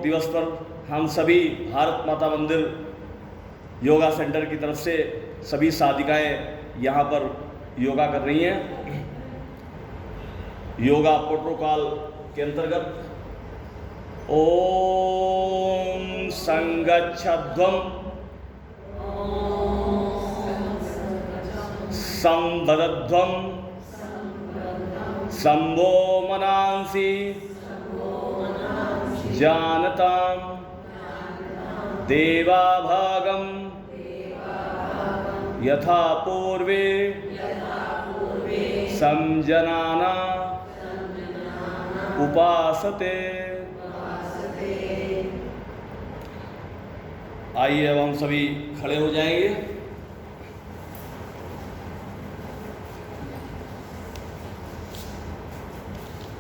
दिवस पर हम सभी भारत माता मंदिर योगा सेंटर की तरफ से सभी साधिकाएं यहाँ पर योगा कर रही हैं। योगा प्रोटोकॉल के अंतर्गत ओम संगच्छध्वम संवदध्वम संभो मनांसि जानताम देवाभागम यथा पूर्वे संजनाना उपासते। आइए अब हम सभी खड़े हो जाएंगे।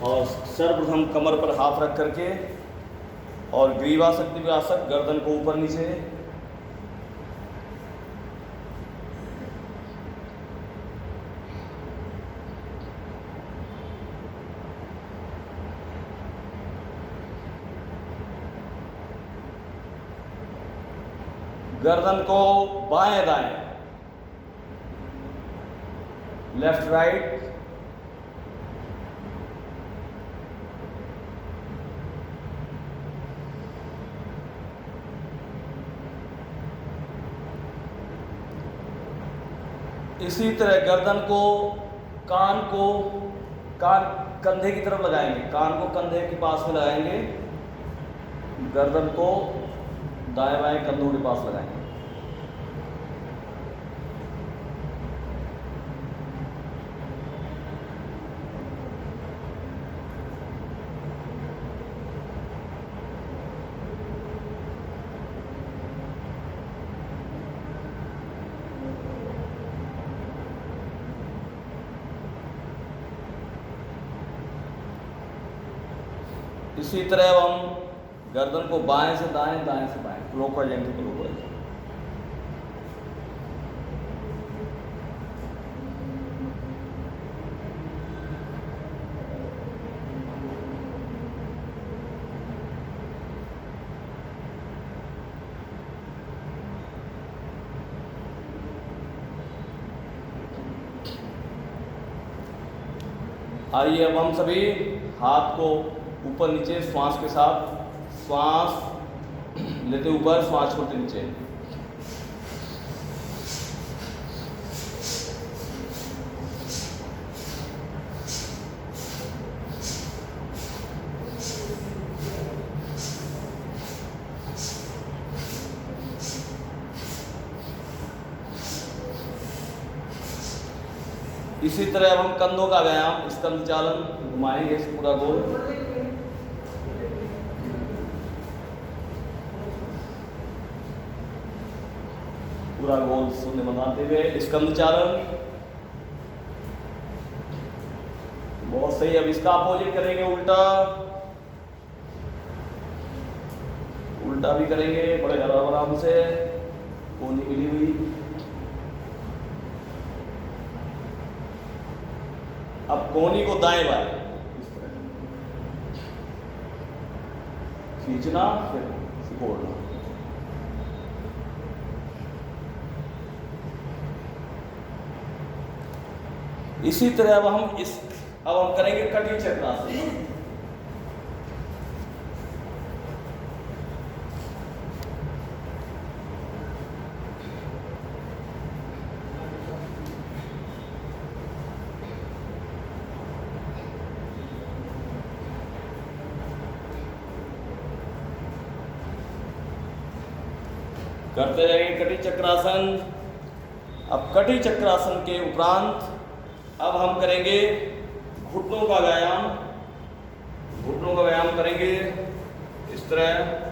और सर्वप्रथम कमर पर हाथ रख करके और ग्रीवासक दिव्यासक, गर्दन को ऊपर नीचे, गर्दन को बाएं दाएं, लेफ्ट राइट, इसी तरह गर्दन को, कान कंधे की तरफ लगाएंगे, कान को कंधे के पास में लगाएंगे, गर्दन को दाएं बाएं कंधों के पास लगाएंगे। इसी तरह अब हम गर्दन को बाएं से दाएं, दाएं से बाएं, क्लॉकवाइज एंटी क्लॉकवाइज। आइए अब हम सभी हाथ को ऊपर नीचे श्वास के साथ, श्वास लेते ऊपर, श्वास छोड़ते नीचे। इसी तरह अब हम कंधों का व्यायाम, स्कंद चालन घुमाएंगे इस पूरा गोल। पूरा गोल शून्य बनाते हुए स्कंद चालन। बहुत सही। अब इसका अपोजिट करेंगे, उल्टा, उल्टा भी करेंगे बड़े आराम से, कोनी मिली हुई। अब कोनी को दाएं बाएं इस तरह खींचना, फिर सिकोड़ना। इसी तरह अब हम करेंगे कटी चक्रासन। करते रहेंगे कटी चक्रासन। अब कटी चक्रासन के उपरांत अब हम करेंगे घुटनों का व्यायाम। घुटनों का व्यायाम करेंगे इस तरह।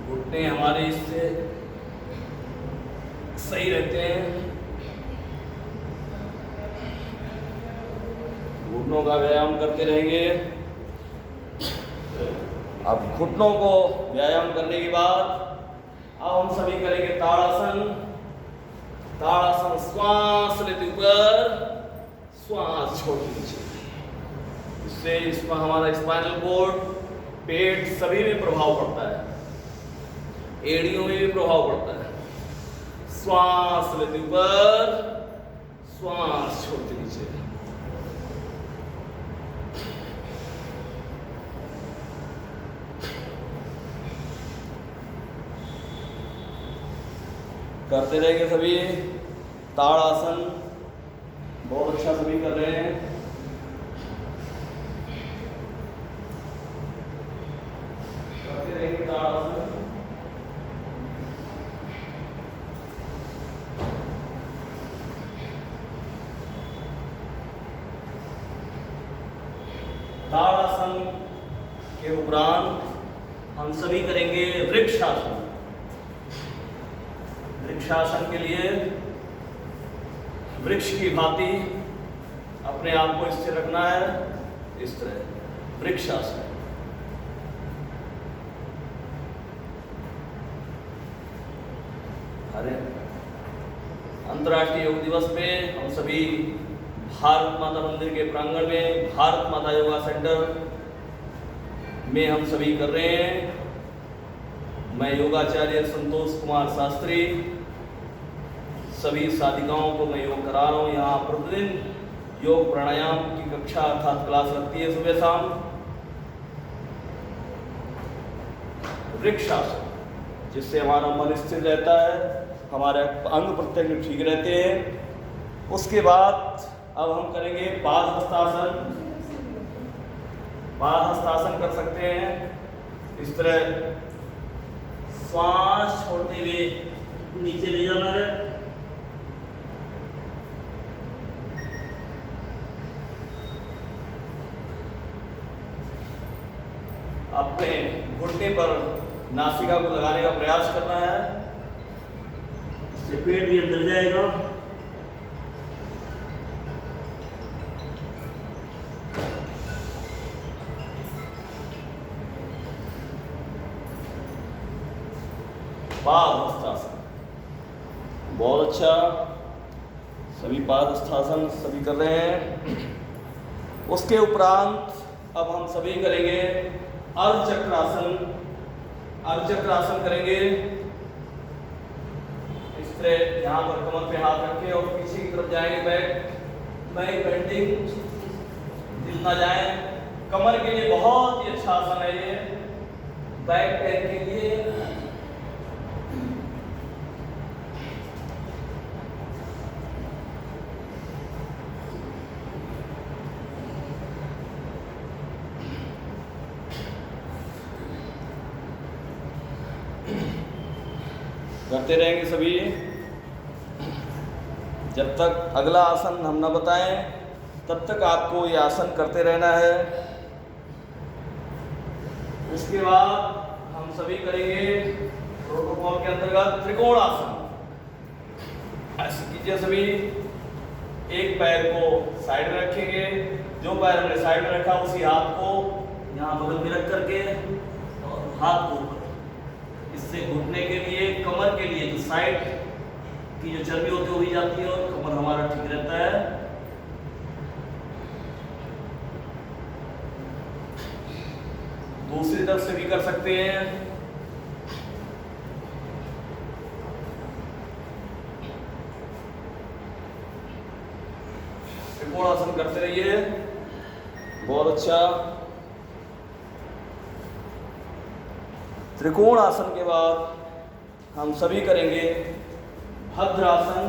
घुटने हमारे इससे सही रहते हैं। घुटनों का व्यायाम करते रहेंगे। अब घुटनों को व्यायाम करने के बाद अब हम सभी करेंगे ताड़ासन। ताड़ासन, श्वास लेते ऊपर, श्वास छोड़ते नीचे। इससे इसमें हमारा स्पाइनल कोड, पेट सभी में प्रभाव पड़ता है, एड़ियों में भी प्रभाव पड़ता है। श्वास लेते ऊपर, श्वास छोड़ते नीचे। करते रहेंगे सभी ताड़ासन। बहुत अच्छा सभी कर रहे हैं। करते रहेंगे ताड़ासन। ताड़ासन के उपरांत हम सभी करेंगे वृक्षासन। वृक्षासन के लिए वृक्ष की भांति अपने आप को स्थिर रखना है, इस तरह वृक्षासन। अरे अंतर्राष्ट्रीय योग दिवस पे हम सभी भारत माता मंदिर के प्रांगण में, भारत माता योगा सेंटर में हम सभी कर रहे हैं। मैं योगाचार्य संतोष कुमार शास्त्री सभी साधिकाओं को मैं योग करा रहा हूँ। यहाँ प्रतिदिन योग प्राणायाम की कक्षा अर्थात क्लास लगती है सुबह शाम। वृक्षासन, जिससे हमारा मन स्थिर रहता है, हमारे अंग प्रत्यंग ठीक रहते हैं। उसके बाद अब हम करेंगे पादहस्तासन। पादहस्तासन कर सकते हैं इस तरह, श्वास छोड़ते हुए नीचे ले जाना है। अपने घुटने पर नासिका को लगाने का प्रयास करना है, इससे पेट भी अंदर जाएगा। पादहस्तासन बहुत अच्छा, सभी पादहस्तासन सभी कर रहे हैं। उसके उपरांत अब हम सभी करेंगे अर्धचक्रासन। अर्धचक्रासन करेंगे इस तरह, यहाँ पर कमर पे हाथ रखें और पीछे की तरफ जाएंगे, बैक बेंडिंग, हिल ना जाए। कमर के लिए बहुत ही अच्छा आसन है ये, बैक पेन के लिए। करते रहेंगे सभी जब तक अगला आसन हम न बताएं, तब तक आपको ये आसन करते रहना है। उसके बाद हम सभी करेंगे प्रोटोकॉल के अंतर्गत त्रिकोण आसन। ऐसे कीजिए सभी, एक पैर को साइड में रखेंगे, जो पैर हमने साइड में रखा उसी हाथ को यहाँ बगल में रख करके और हाथ को ऊपर। इससे घुटने के लिए, कमर के लिए जो साइड की जो चर्बी होती है वो भी जाती है और कमर हमारा ठीक रहता है। दूसरी तरफ से भी कर सकते हैं। त्रिकोण आसन करते रहिए, बहुत अच्छा। त्रिकोण आसन के बाद हम सभी करेंगे भद्रासन।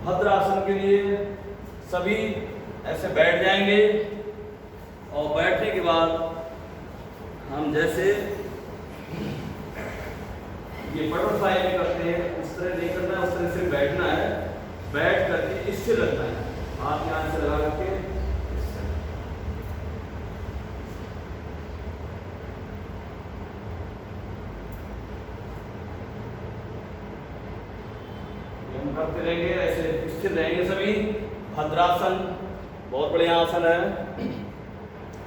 भद्रासन के लिए सभी ऐसे बैठ जाएंगे और बैठने के बाद हम जैसे ये बटरफ्लाई में करते हैं उस तरह नहीं करना है, उस तरह से बैठना है। बैठ करके इससे लगना है, हाथ यहाँ से लगा करके करते रहेंगे, ऐसे स्थिर रहेंगे सभी। भद्रासन बहुत बढ़िया आसन है,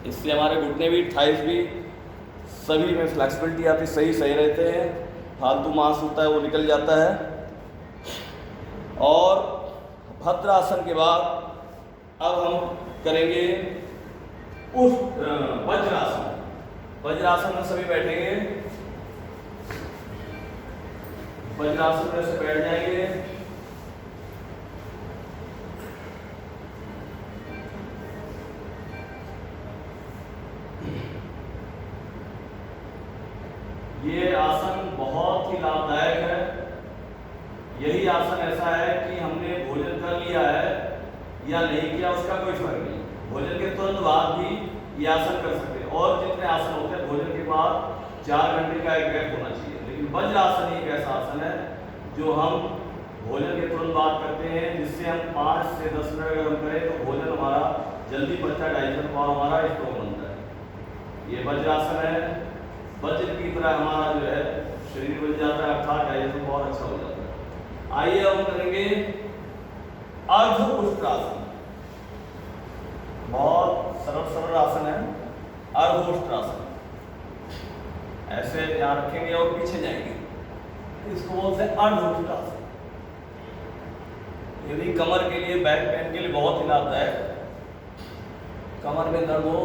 इससे हमारे घुटने भी, थाइस भी सभी में फ्लेक्सिबिलिटी आती, सही रहते हैं, फालतू मांस होता है वो निकल जाता है। और भद्रासन के बाद अब हम करेंगे वज्रासन। वज्रासन में सभी बैठेंगे, वज्रासन में से बैठ जाएंगे। ये आसन बहुत ही लाभदायक है। यही आसन ऐसा है कि हमने भोजन कर लिया है या नहीं किया उसका कोई फर्क नहीं, भोजन के तुरंत बाद भी ये आसन कर सकते हैं। और जितने आसन होते हैं भोजन के बाद 4 घंटे का एक गैप होना चाहिए, लेकिन वज्रासन एक ऐसा आसन है जो हम भोजन के तुरंत बाद करते हैं, जिससे हम 5 से 10 मिनट अगर हम करें तो भोजन हमारा जल्दी पचता है, डाइजेशन पावर हमारा स्ट्रॉन्ग बनता है। ये वज्रासन है, वज्र की तरह हमारा जो है शरीर बन जाता है, अर्थात डाइजेशन बहुत अच्छा हो जाता है। आइए हम करेंगे अर्धउष्ट्रासन। बहुत सरल आसन है अर्धउष्ट्रासन। ऐसे ध्यान रखेंगे और पीछे जाएंगे, इसको बोलते हैं अर्धउष्ट्रासन। ये भी कमर के लिए, बैक पेन के लिए बहुत ही लाभदायक। कमर में दर्द हो,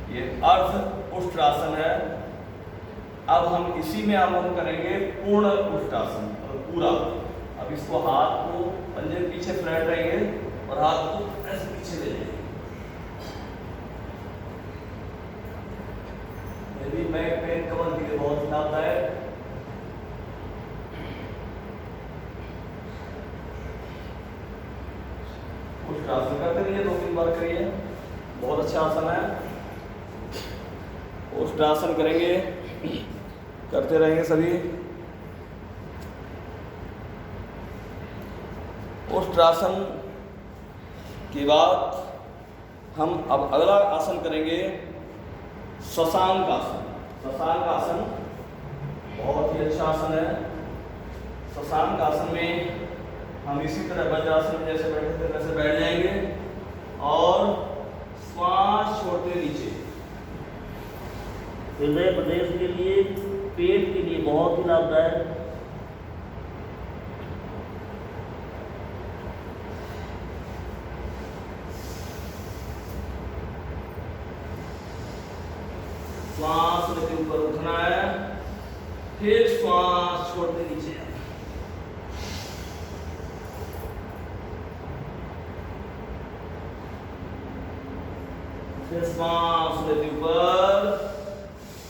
ये अर्धउष्ट्रासन है। अब हम इसी में हम करेंगे पूर्ण उष्ट्रासन, पूरा। अब इसको हाथ को पंजे के पीछे फ्लैट रहेंगे और हाथ को ऐसे पीछे ले जाएंगे। ये भी बैक पेन, कमर के लिए बहुत लाभदायक। उष्ट्रासन करते रहिए, 2-3 बार करिए, बहुत अच्छा आसन है। उष्ट्रासन करेंगे, करते रहेंगे सभी। उष्ट्रासन के बाद हम अब अगला आसन करेंगे शशांक आसन। शशांक आसन बहुत ही अच्छा आसन है। शशांक आसन में हम इसी तरह वज्रासन में जैसे बैठे थे वैसे बैठ जाएंगे और श्वास छोड़ते नीचे। हृदय प्रदेश के लिए, पेट के लिए बहुत ही लाभदायक। श्वास लेते ऊपर उठना है, फिर श्वास छोड़ते नीचे। फिर श्वास लेते ऊपर,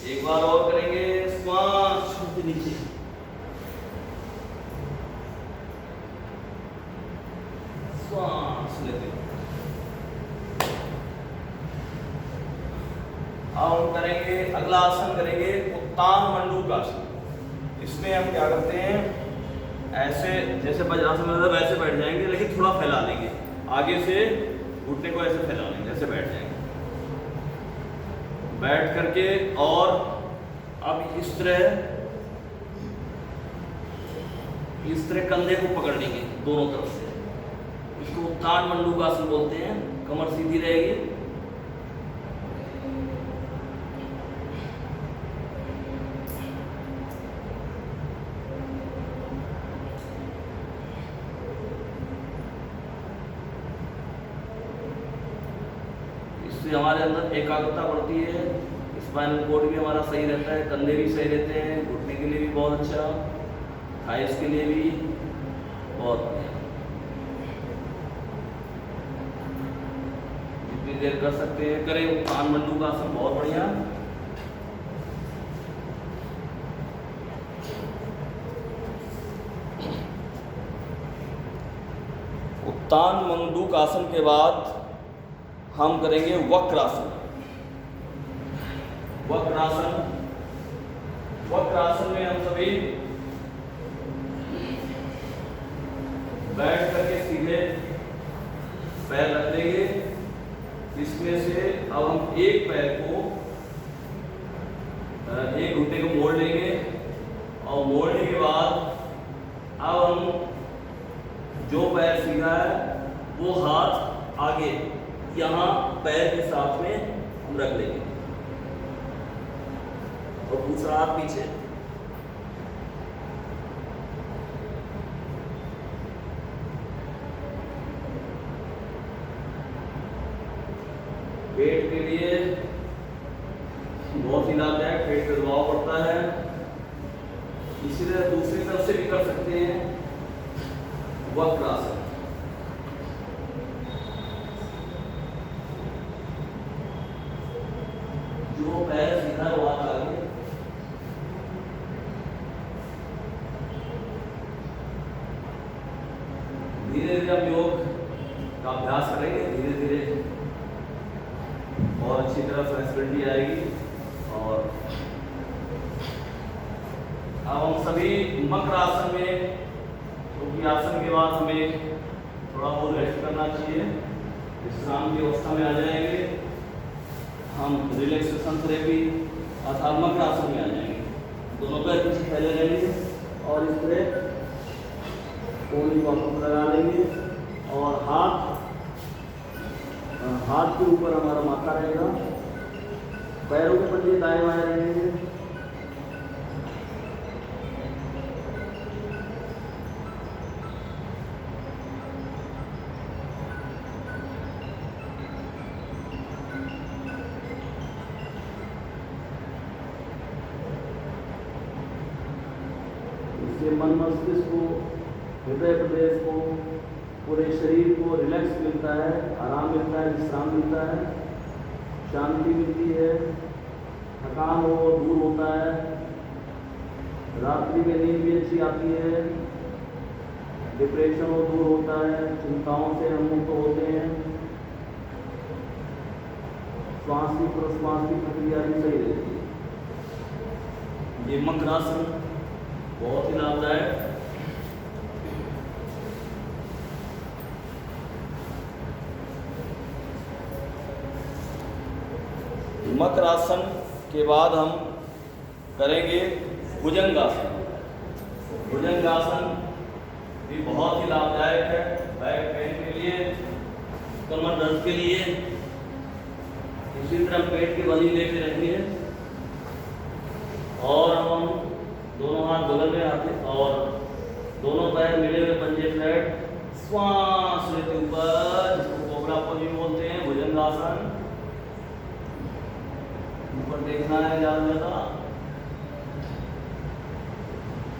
एक बार और करेंगे, श्वास छोड़ते नीचे। श्वास लेते। अब हम करेंगे अगला आसन करेंगे उत्तान मंडूकासन। इसमें हम क्या करते हैं, ऐसे जैसे वज्रासन में वैसे बैठ जाएंगे, लेकिन थोड़ा फैला लेंगे, आगे से घुटने को ऐसे फैला लेंगे, ऐसे बैठ जाएंगे। बैठ करके और अब इस तरह कंधे को पकड़ लेंगे दोनों तरफ से। इसको उत्तान मंडूकासन बोलते हैं। कमर सीधी रहेगी, इससे हमारे अंदर एकाग्रता बढ़ती है, स्पाइनल कोड भी हमारा सही रहता है, कंधे भी सही रहते हैं, घुटने के लिए भी बहुत अच्छा, थाइस के लिए भी बहुत बढ़िया। जितनी देर कर सकते हैं करें। उत्तान मंडूकासन बहुत बढ़िया। उत्तान मंडूकासन के बाद हम करेंगे वक्रासन। वक्रासन, वक्रासन में हम सभी बैठ करके सीधे पैर रख देंगे। इसमें से अब हम एक पैर को एक घुटने को मोड़ लेंगे और मोड़ने के बाद अब हम जो पैर सीधा है वो हाथ आगे यहाँ पैर के साथ में हम रख लेंगे और दूसरा हाथ पीछे। पेट के लिए बहुत ही लाभदायक, पेट पे दबाव पड़ता है। इसी तरह दूसरी तरफ से भी कर सकते हैं वक्रासन। जो पैर सीधा हुआ आगे, धीरे धीरे हम योग का अभ्यास करेंगे, धीरे धीरे और अच्छी तरह फ्लेक्सिबिलिटी आएगी। और अब हम सभी मकर आसन में, क्योंकि आसन के बाद हमें थोड़ा बहुत रेस्ट करना चाहिए, विश्राम की अवस्था में आ जाएंगे हम। रिलैक्सेशन थेरेपी अर्थात मकर आसन में आ जाएंगे। दोनों पैर पीछे फैले रहेंगे और इस तरह कोहनी को हम लगा लेंगे और हाथ के ऊपर हमारा माथा रहेगा, पैरों के पंजे दाएं बाएं रहेंगे। इससे मन मस्तिष्क को, हृदय प्रदेश को, पूरे शरीर को रिलैक्स मिलता है, आराम मिलता है, विश्राम मिलता है, शांति मिलती है, थकान हो दूर होता है, रात्रि में नींद भी अच्छी आती है, डिप्रेशन हो दूर होता है, चिंताओं से हम मुक्त होते हैं, श्वास की प्रश्वास की प्रक्रिया भी सही रहती है। ये मकर आसन बहुत ही लाभदायक। मकर आसन के बाद हम करेंगे भुजंगासन। भुजंगासन भी बहुत ही लाभदायक है बैक पेन के लिए, कमर दर्द के लिए। इसी तरह पेट की बनी लेके रखेंगे और हम दोनों हाथ बगल में आते और दोनों पैर मिले हुए पंजे फ्लैट, श्वास लेते ऊपर, जिसको कोबरा पोज बोलते हैं, भुजंगासन। ऊपर देखना है ज्यादा ज्यादा,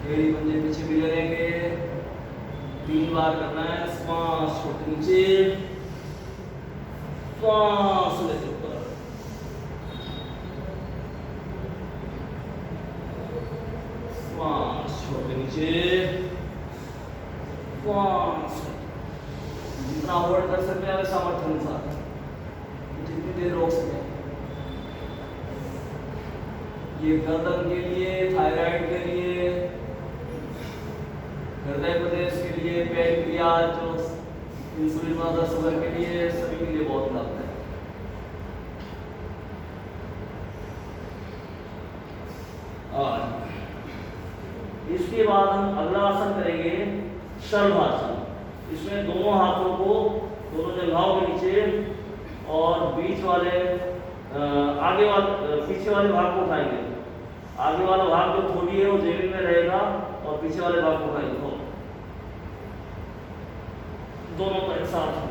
एड़ी पंजे पीछे भी लगेंगे। 3 बार करना है। श्वास छोटे नीचे, श्वास लेते ऊपर, श्वास छोटे नीचे, श्वास। जितना होल्ड कर सकते हैं सामर्थ्य अनुसार, जितनी देर रोक सके। ये गर्दन के लिए, थायराइड के लिए, हृदय प्रदेश के लिए, पैंक्रियाज, जो इंसुलिन वाला शुगर के लिए, सभी के लिए बहुत लाभदायक है। और इसके बाद हम अगला आसन करेंगे शलभासन। इसमें दोनों हाथों को दोनों जंघाओं के नीचे और बीच वाले आगे वाले पीछे वाले भाग को उठाएंगे। आगे वाला भाग जो थोड़ी है वो जेबी में रहेगा और पीछे वाले भाग को उठाएंगे दोनों को एक साथ।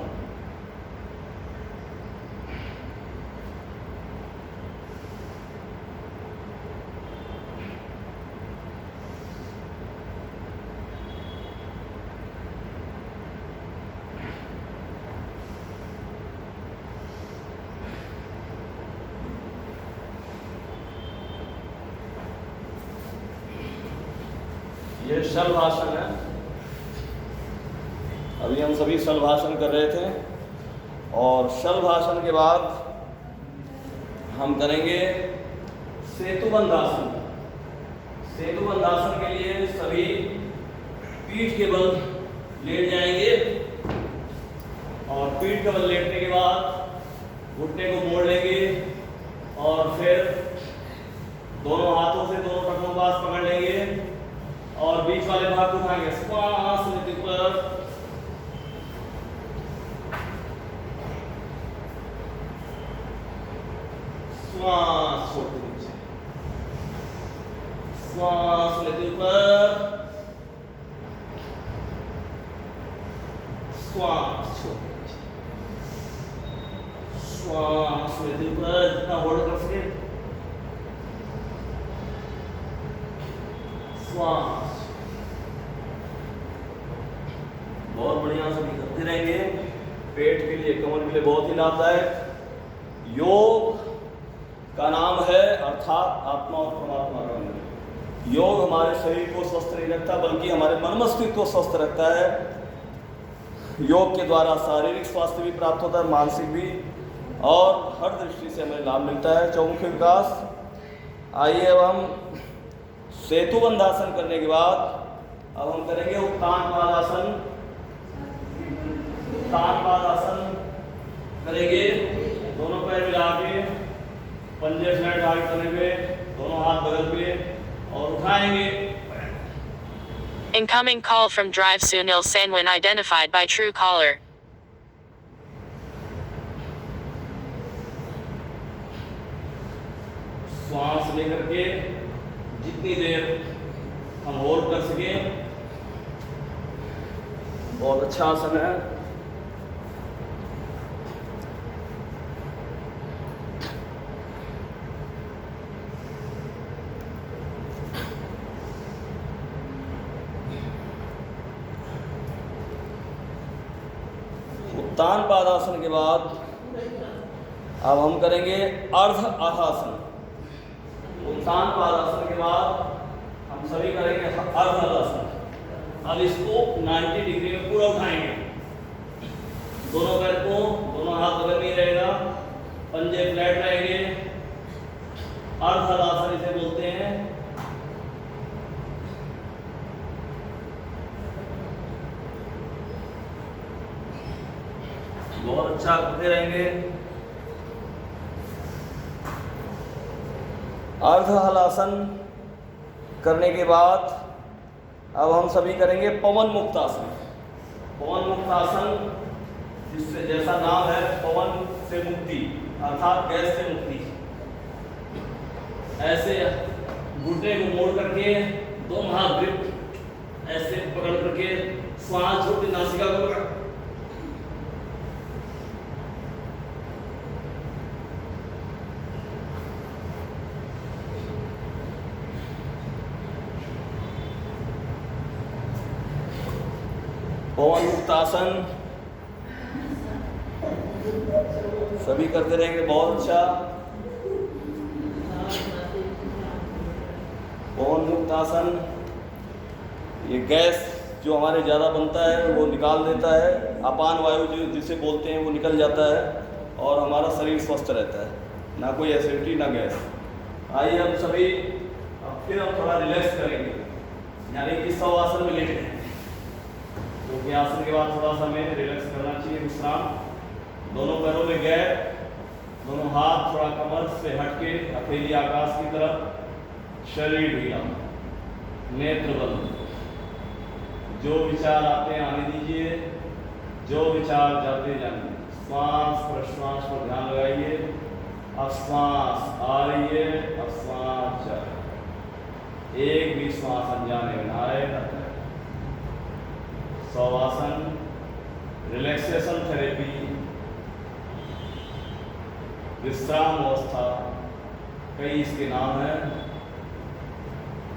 ये शलभासन है। अभी हम सभी शलभासन कर रहे थे और शलभासन के बाद हम करेंगे सेतुबंधासन। सेतुबंधासन के लिए सभी पीठ के बल लेट जाएंगे और पीठ के बल लेटने के बाद घुटने को मोड़ लेंगे और फिर दोनों हाथों से दोनों टखनों को पास पकड़ लेंगे और बीच वाले भाग को उठाएंगे, श्वास लेते ऊपर, श्वास छोड़ते नीचे, श्वास लेते ऊपर, श्वास छोड़ते नीचे, श्वास लेते ऊपर, जितना होल्ड कर सके, श्वास। बहुत बढ़िया से करते रहेंगे। पेट के लिए, कमर के लिए बहुत ही लाभदायक। योग का नाम है अर्थात आत्मा और परमात्मा का मिलन। योग हमारे शरीर को स्वस्थ नहीं रखता बल्कि हमारे मन मस्तिष्क को स्वस्थ रखता है। योग के द्वारा शारीरिक स्वास्थ्य भी प्राप्त होता है, मानसिक भी, और हर दृष्टि से हमें लाभ मिलता है। चौमुखी विकास। आइए अब हम सेतु बंधासन करने के बाद अब हम करेंगे उत्तान पादासन। उत्तान पादासन करेंगे, दोनों पैर मिला के, पंजे फ्लैट आगे करने पे, दोनों हाथ बगल पे और उठाएंगे। Incoming call from Drive Sunil Sanwin identified by Truecaller. श्वास लेकर के जितनी देर हम होल्ड कर सके, बहुत अच्छा आसन है। उत्तान पादासन के बाद अब हम करेंगे अर्ध अर्धासन। उत्तान पादासन के बाद हम सभी करेंगे अर्ध अर्धासन। अब इसको 90 डिग्री में पूरा उठाएंगे, दोनों पैर को, दोनों हाथ बगल में रहेगा, पंजे फ्लैट रहेंगे। अर्ध अर्धासन इसे बोलते हैं। बहुत अच्छा करते रहेंगे। अर्ध हलासन करने के बाद अब हम सभी करेंगे पवन मुक्त आसन। पवन मुक्त आसन, जिससे जैसा नाम है, पवन से मुक्ति अर्थात गैस से मुक्ति। ऐसे घुटने को मोड़ करके, दोनों हाथ ग्रिप ऐसे पकड़ करके, श्वास छोड़ते, नासिका को पकड़, पवन मुक्त आसन सभी करते रहेंगे। बहुत अच्छा। पवन मुक्त आसन, ये गैस जो हमारे ज़्यादा बनता है वो निकाल देता है, अपान वायु जो जिसे बोलते हैं वो निकल जाता है और हमारा शरीर स्वस्थ रहता है, ना कोई एसिडिटी ना गैस। आइए हम सभी अब फिर हम थोड़ा रिलैक्स करेंगे, यानी कि शवासन में लेटे हैं, क्योंकि आसन के बाद थोड़ा सा हमें रिलैक्स करना चाहिए, विश्राम। दोनों पैरों में गैप, दोनों हाथ थोड़ा कमर से हटके हथेली आकाश की तरफ, शरीर ढीला, नेत्र बंद। जो विचार आते हैं आने दीजिए, जो विचार जाते जाने। श्वास प्रश्वास पर ध्यान लगाइए। अब श्वास आ रही है, अब श्वास जा रही है। एक भी श्वास अनजाने में ना आए ना जाए। शवासन, रिलैक्सेशन थेरेपी, विश्राम अवस्था, कई इसके नाम हैं।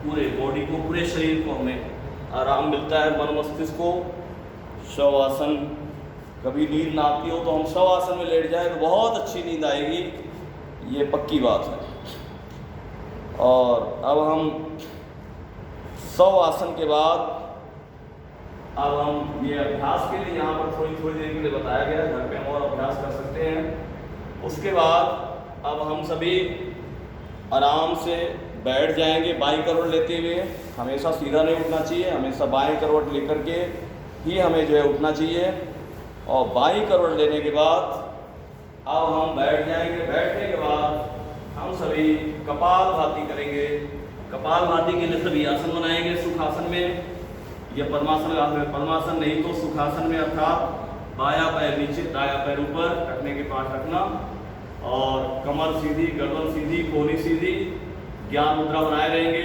पूरे बॉडी को, पूरे शरीर को हमें आराम मिलता है, मन मस्तिष्क को। शवासन, कभी नींद ना आती हो तो हम शवासन में लेट जाए तो बहुत अच्छी नींद आएगी, ये पक्की बात है। और अब हम शवासन के बाद अब हम ये अभ्यास के लिए यहाँ पर थोड़ी देर के लिए बताया गया, घर पे हम और अभ्यास कर सकते हैं। उसके बाद अब हम सभी आराम से बैठ जाएंगे बाईं करवट लेते हुए। हमेशा सीधा नहीं उठना चाहिए, हमेशा बाईं करवट लेकर के ही हमें जो है उठना चाहिए। और बाईं करवट लेने के बाद अब हम बैठ जाएंगे। बैठने के बाद हम सभी कपाल भाती करेंगे। कपाल भाती के लिए सभी आसन बनाएंगे सुखासन में या पद्मासन में। पद्मासन नहीं तो सुखासन में, अर्थात बाया पैर नीचे दाया पैर ऊपर, रखने के पास रखना और कमर सीधी, गर्दन सीधी, कोहनी सीधी, ज्ञान मुद्रा बनाए रहेंगे।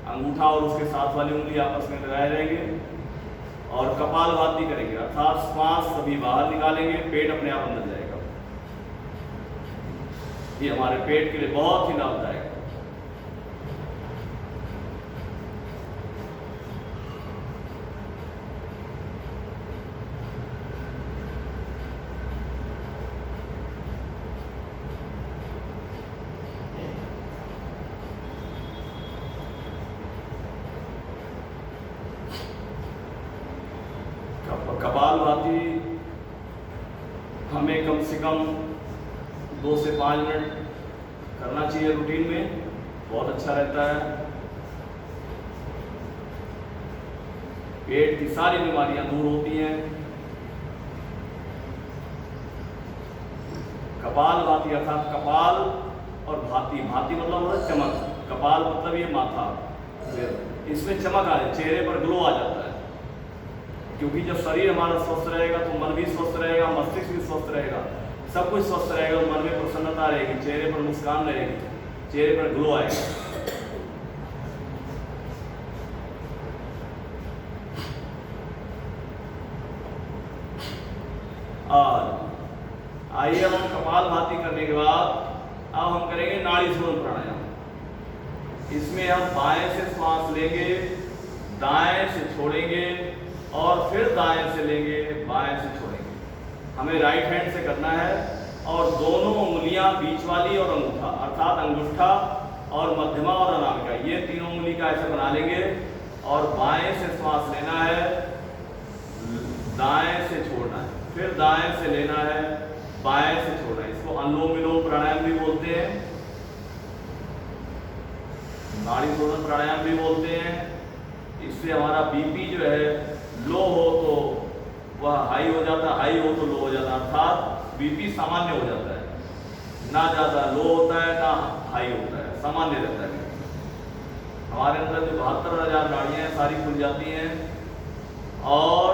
अंगूठा और उसके साथ वाली उंगली आपस में लगाए रहेंगे और कपाल भाती करेंगे, अर्थात श्वास सभी बाहर निकालेंगे, पेट अपने आप अंदर जाएगा। ये हमारे पेट के लिए बहुत ही लाभदायक है। कपाल भाती हमें कम से कम 2 से 5 मिनट करना चाहिए रूटीन में, बहुत अच्छा रहता है। पेट की सारी बीमारियां दूर होती हैं। कपाल भाती अर्थात कपाल और भाती, भाती मतलब होता है चमक, कपाल मतलब ये माथा, इसमें चमक आ जाए, चेहरे पर ग्लो आ जाता है। क्योंकि जब शरीर हमारा स्वस्थ रहेगा तो मन भी स्वस्थ रहेगा, मस्तिष्क भी स्वस्थ रहेगा, सब कुछ स्वस्थ रहेगा। मन में प्रसन्नता रहेगी, चेहरे पर मुस्कान रहेगी, चेहरे पर ग्लो आएगा। और आइए हम कपाल भाती करने के बाद अब हम करेंगे नाड़ी शोधन प्राणायाम। इसमें हम बाएं से श्वास लेंगे, दाएं से छोड़ेंगे और फिर दाएं से लेंगे, बाएं से छोड़ेंगे। हमें राइट हैंड से करना है और दोनों उंगलियां बीच वाली और अंगूठा, अर्थात अंगूठा और मध्यमा और अनामिका, ये तीनों उंगली का ऐसे बना लेंगे और बाएं से श्वास लेना है, दाएं से छोड़ना है, फिर दाएं से लेना है, बाएं से छोड़ना है। इसको अनुलोम विलोम प्राणायाम भी बोलते हैं, नाड़ी शोधन प्राणायाम भी बोलते हैं। इससे हमारा बीपी जो है लो हो तो वह हाई हो जाता है, हाई हो तो लो हो जाता है, अर्थात बीपी सामान्य हो जाता है, ना ज़्यादा लो होता है ना हाई होता है, सामान्य रहता है। हमारे अंदर जो 72,000 नाड़ियाँ हैं सारी खुल जाती हैं। और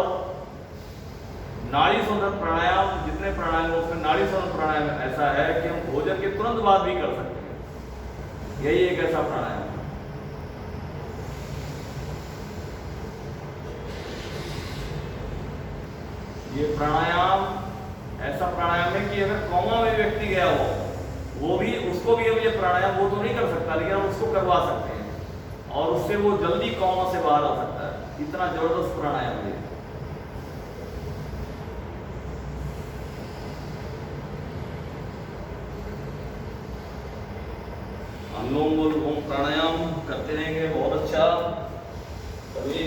नाड़ी शोधन प्राणायाम, जितने प्राणायाम हैं उसमें नाड़ी शोधन प्राणायाम ऐसा है कि हम भोजन के तुरंत बाद भी कर सकते हैं। यही एक ऐसा प्राणायाम है। ये प्राणायाम ऐसा प्राणायाम है कि अगर कोमा में व्यक्ति गया हो, वो भी, उसको भी अब ये प्राणायाम वो तो नहीं कर सकता, लेकिन हम उसको करवा सकते हैं और उससे वो जल्दी कोमा से बाहर आ सकता है। इतना जबरदस्त प्राणायाम है। अनुलोम विलोम प्राणायाम करते रहेंगे, बहुत अच्छा। कभी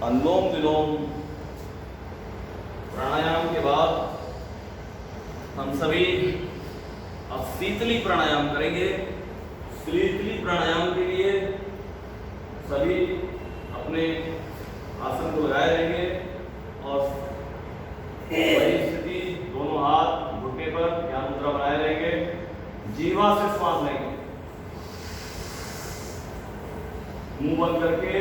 अनुलोम विलोम प्राणायाम के बाद हम सभी अब शीतली प्राणायाम करेंगे। शीतली प्राणायाम के लिए सभी अपने आसन को लगाए रहेंगे और वही स्थिति, दोनों हाथ घुटने पर ज्ञान मुद्रा बनाए रहेंगे। जीवा से श्वास लेंगे, मुंह बंद करके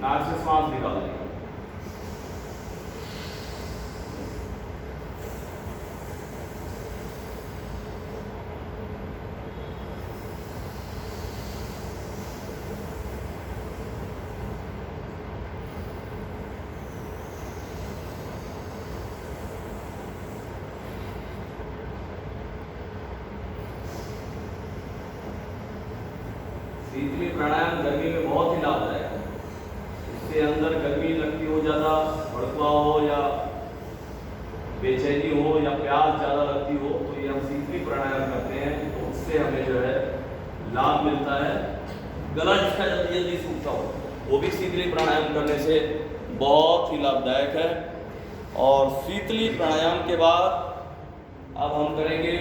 नाक से श्वास निकाल देंगे। शीतली प्राणायाम गर्मी में बहुत ही लाभदायक है। इससे अंदर गर्मी लगती हो, ज़्यादा भड़कवा हो या बेचैनी हो या प्यास ज़्यादा लगती हो, तो ये हम शीतली प्राणायाम करते हैं तो उससे हमें जो है लाभ मिलता है। गला जिसका जल्दी जल्दी सूखता हो, वो भी शीतली प्राणायाम करने से बहुत ही लाभदायक है। और शीतली प्राणायाम के बाद अब हम करेंगे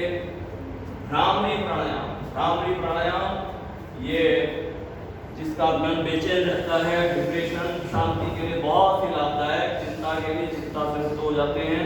भ्रामरी प्राणायाम। भ्रामरी प्राणायाम ये जिसका मन बेचैन रहता है, डिप्रेशन शांति के लिए बहुत ही लाभदायक, चिंता के लिए चिंता से मुक्त हो जाते हैं।